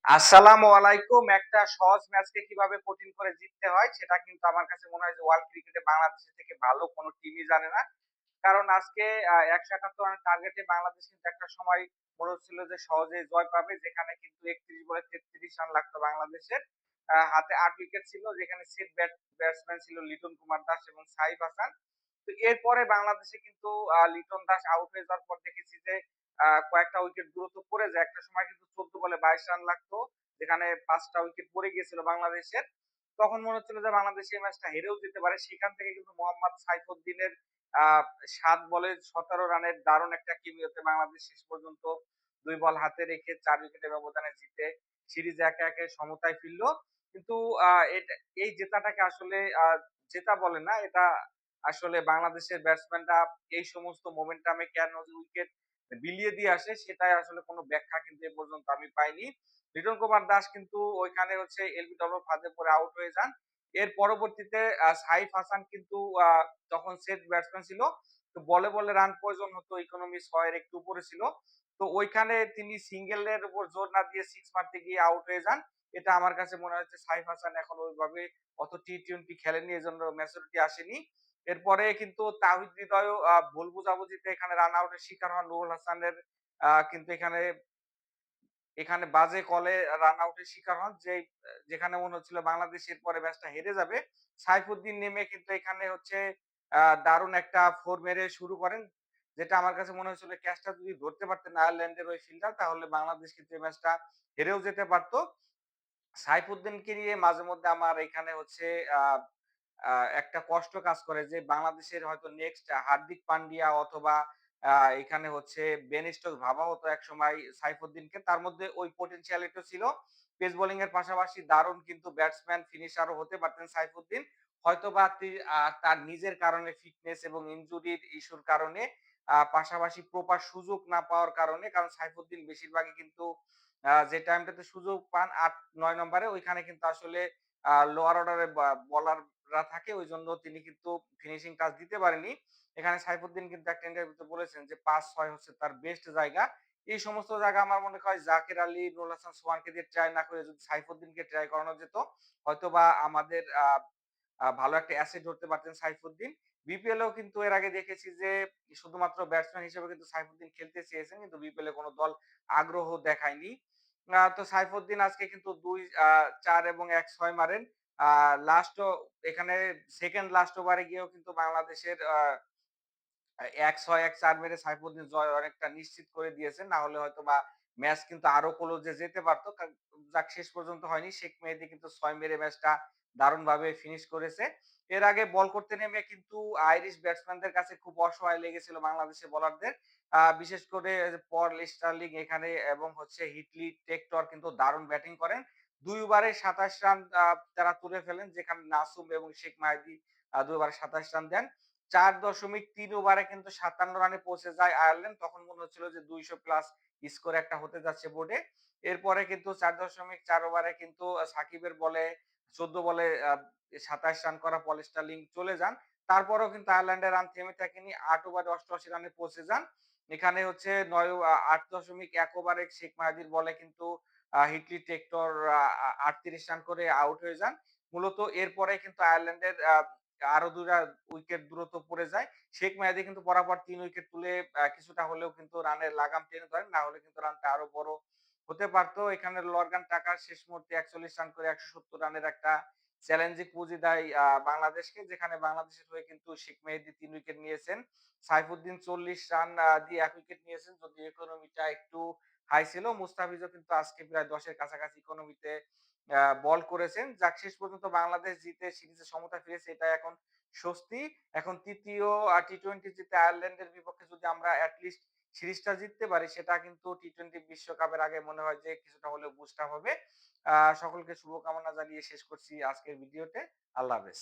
আসসালামু আলাইকুম। একটা সহজ ম্যাচকে কিভাবে কঠিন করে জিততে হয় সেটা কিন্তু আমার কাছে মনে হয় যে ওয়ার্ল্ড ক্রিকেটে বাংলাদেশের থেকে ভালো কোনো টিমই জানে না। কারণ আজকে ১৭১ রানের টার্গেটে বাংলাদেশ কিন্তু একটা সময় মনে হচ্ছিল যে সহজেই জয় পাবে। যেখানে কিন্তু ৩১ বলে ৩৩ রান লাগতো বাংলাদেশের। হাতে ৮ উইকেট ছিল, যেখানে সেট ব্যাটসম্যান ছিল লিটন কুমার দাস এবং সাইফ হাসান। তো এরপরে বাংলাদেশে কিন্তু লিটন দাস আউট হয়ে যাওয়ার পর দেখেছি যে কয়েকটা উইকেট দ্রুত পড়ে যায়। একটা সময় কিন্তু ১৪ বলে ২২ রান লাগতো। যেখানে ৫ টা উইকেট পড়ে গিয়েছিল বাংলাদেশের। তখন মনে হচ্ছিল যে বাংলাদেশ এই ম্যাচটা হেরেও যেতে পারে। সেখান থেকে কিন্তু মোহাম্মদ সাইফুদ্দিনের আ ৭ বলে ১৭ রানের দারুণ একটা কিমিওতে বাংলাদেশ শেষ পর্যন্ত ২ বল হাতে রেখে ৪ উইকেটের ব্যবধানে জিতে সিরিজ একে, একে সমতায় ফিরল। কিন্তু আ এটা এই জেতাটাকে আসলে জেতা বলে না। এটা আসলে বাংলাদেশের ব্যাটসম্যানরা এই সমস্ত মোমেন্টাম এ কেন যে উইকেট বিলিয়ে দিয়ে আসে সেটাই আসলে কোনো ব্যাখ্যা কিন্তু এ পর্যন্ত আমি পাইনি। লিটন কুমার দাস কিন্তু ওইখানে হচ্ছে এলবিডব্লিউর ফাঁদে পড়ে আউট হয়ে যান। এর পরবর্তীতে সাইফ হাসান কিন্তু আ তখন সেট ব্যাটসম্যান ছিল। তো বলে, বলে রান প্রয়োজন হতো, ইকোনমি ৬ এর একটু উপরে ছিল। তো ওইখানে তিনি সিঙ্গেলের উপর জোর না দিয়ে ৬ মারতে গিয়ে আউট হয়ে যান। এটা আমার কাছে মনে হচ্ছে সাইফ হাসান এখন ওইভাবে অত টি-টোয়েন্টি খেলেনি, এজন্য ম্যাচুরিটি আসেনি। এরপরে কিন্তু তাহিদ হৃদয়ও ভুল বোঝাবুঝিতে এখানে রান আউটের শিকার হন। নুরুল হাসানের কিন্তু এখানে এখানে বাজে কলে রান আউটের শিকার হন। যেখানে মনে হচ্ছিল বাংলাদেশ এরপরে ম্যাচটা হেরে যাবে। সাইফুদ্দিন নেমে কিন্তু এখানে হচ্ছে দারুণ একটা ৪ মেরে শুরু করেন। যেটা আমার কাছে মনে হয়েছিল ক্যাচটা যদি ধরতে পারতেন আয়ারল্যান্ডের ওই ফিল্ডার, তাহলে বাংলাদেশ কিন্তু এই ম্যাচটা হেরেও যেতে পারত। সাইফুদ্দিনকে নিয়ে মাঝে মধ্যে আমার এখানে হচ্ছে আ আ একটা কষ্ট কাজ করে যে বাংলাদেশের হয়তো নেক্সট হার্দিক পান্ডিয়া অথবা আ এখানে হচ্ছে বেন স্টোকস ভাবা হতো একসময় সাইফুদ্দিনকে। তার মধ্যে ওই পটেনশিয়ালিটি ছিল। পেস বোলিং এর পাশাপাশি দারুণ কিন্তু ব্যাটসম্যান ফিনিশারও হতে পারতেন সাইফুদ্দিন। হয়তোবা তার নিজের কারণে ফিটনেস এবং ইনজুরির ইস্যুর কারণে পাশাপাশি প্রপার সুযোগ না পাওয়ার কারণে, কারণ সাইফুদ্দিন বেশিরভাগই কিন্তু যে টাইমটাতে সুযোগ পান ৮-৯ নম্বরে ওইখানে কিন্তু আসলে লোয়ার অর্ডারে বলাররা থাকে। ওইজন্য তিনি কিন্তু ফিনিশিং টাচ দিতে পারেনি। এখানে সাইফুদ্দিন কিন্তু একটা ইন্টারভিউতে বলেছেন যে ৫-৬ হচ্ছে তার বেস্ট জায়গা। এই সমস্ত জায়গা আমার মনে হয় জাকের আলী, নুরুল হাসান সোহানকে দিয়ে ট্রাই না করে যদি সাইফুদ্দিনকে ট্রাই করানো যেত, হয়তোবা আমাদের ভালো একটা অ্যাসেট ধরতে পারতেন সাইফুদ্দিন। বিপিএল এও কিন্তু এর আগে দেখেছি যে শুধুমাত্র ব্যাটসম্যান হিসেবে কিন্তু সাইফুদ্দিন খেলতে চেয়েছেন, কিন্তু বিপিএল এ কোন দল আগ্রহ দেখায়নি। তো সাইফুদ্দিন আজকে কিন্তু ২ ৪ এবং ১-৬ মারেন। আ লাস্টও এখানে সেকেন্ড লাস্ট ওভারে গিয়েও কিন্তু বাংলাদেশের ১-৬ ১-৪ মেরে সাইফুদ্দিন জয় অনেকটা নিশ্চিত করে দিয়েছেন। না হলে হয়তোবা ম্যাচ কিন্তু আরো ক্লোজে যেতে পারত। যাক শেষ পর্যন্ত হয়নি। শেখ মেহেদী কিন্তু ৬ মেরে ম্যাচটা দারুণভাবে ফিনিশ করেছে। এর আগে বল করতে নেমে কিন্তু আইরিশ ব্যাটসম্যানদের কাছে খুব অসহায় লেগেছিল বাংলাদেশের বোলারদের। বিশেষ করে পল স্টার্লিং এখানে এবং হচ্ছে হিটলি টেক্টর কিন্তু দারুণ ব্যাটিং করেন। ২ ওভারে ২৭ রান তারা তুলে ফেলেন, যেখানে নাসুম এবং শেখ মাহেদী ২ ওভারে ২৭ রান দেন। ৪.৩ ওভারে কিন্তু ৫৭ রানে পৌঁছে যায় আয়ারল্যান্ড। তখন মনে হচ্ছিল যে ২০০ প্লাস স্কোর একটা হতে যাচ্ছে বোর্ডে। এরপরে কিন্তু ৪.৪ ওভারে কিন্তু সাকিবের বলে ১৪ বলে ২৭ রান করা পল স্টার্লিং চলে যান। তারপরেও কিন্তু আয়ারল্যান্ডের রান থেমে থাকেনি। ৮ ওভারে ৮৮ রানে পৌঁছে যান। এখানে হচ্ছে ৮.১ ওভারে শেখ মাহেদীর বলে কিন্তু হিটলি টেক্টর ৩৮ রান করে আউট হয়ে যান। মূলত এরপরে কিন্তু আয়ারল্যান্ডের আরো ২ টা উইকেট দ্রুত পড়ে যায়। শেখ মেহেদী কিন্তু পরাপর ৩ উইকেট তুলে কিছুটা হলেও কিন্তু রানের লাগাম টেনে ধরেন। না হলে কিন্তু রানটা আরো বড় হতে পারত। এখানে লর্গান টাকার শেষ মুহূর্তে ৪১ রান করে ১৭০ রানের একটা চ্যালেঞ্জিং পুঁজি দেয় বাংলাদেশকে। যেখানে বাংলাদেশের হয়ে কিন্তু শেখ মেহেদী ৩ উইকেট নিয়েছেন। সাইফুদ্দিন ৪০ রান দিয়ে ১ উইকেট নিয়েছেন। যদিও ইকোনমিটা একটু হাই ছিল। মুস্তাফিজও কিন্তু আজকে প্রায় ১০ এর কাছাকাছি ইকোনমিতে বল করেছেন। যাক শেষ পর্যন্ত বাংলাদেশ জিতে সিরিজে সমতা ফিরেছে, এটা এখন স্বস্তি। এখন ৩য় টি-টোয়েন্টি জিতে আয়ারল্যান্ডের বিপক্ষে যদি আমরা এট লিস্ট সিরিজটা জিততে পারি, সেটা কিন্তু টি-টোয়েন্টি বিশ্বকাপের আগে মনে হয় যে কিছুটা হলেও বুস্ট আপ হবে। সকলকে শুভকামনা জানিয়ে শেষ করছি আজকের ভিডিওতে। আল্লাহ হাফেজ।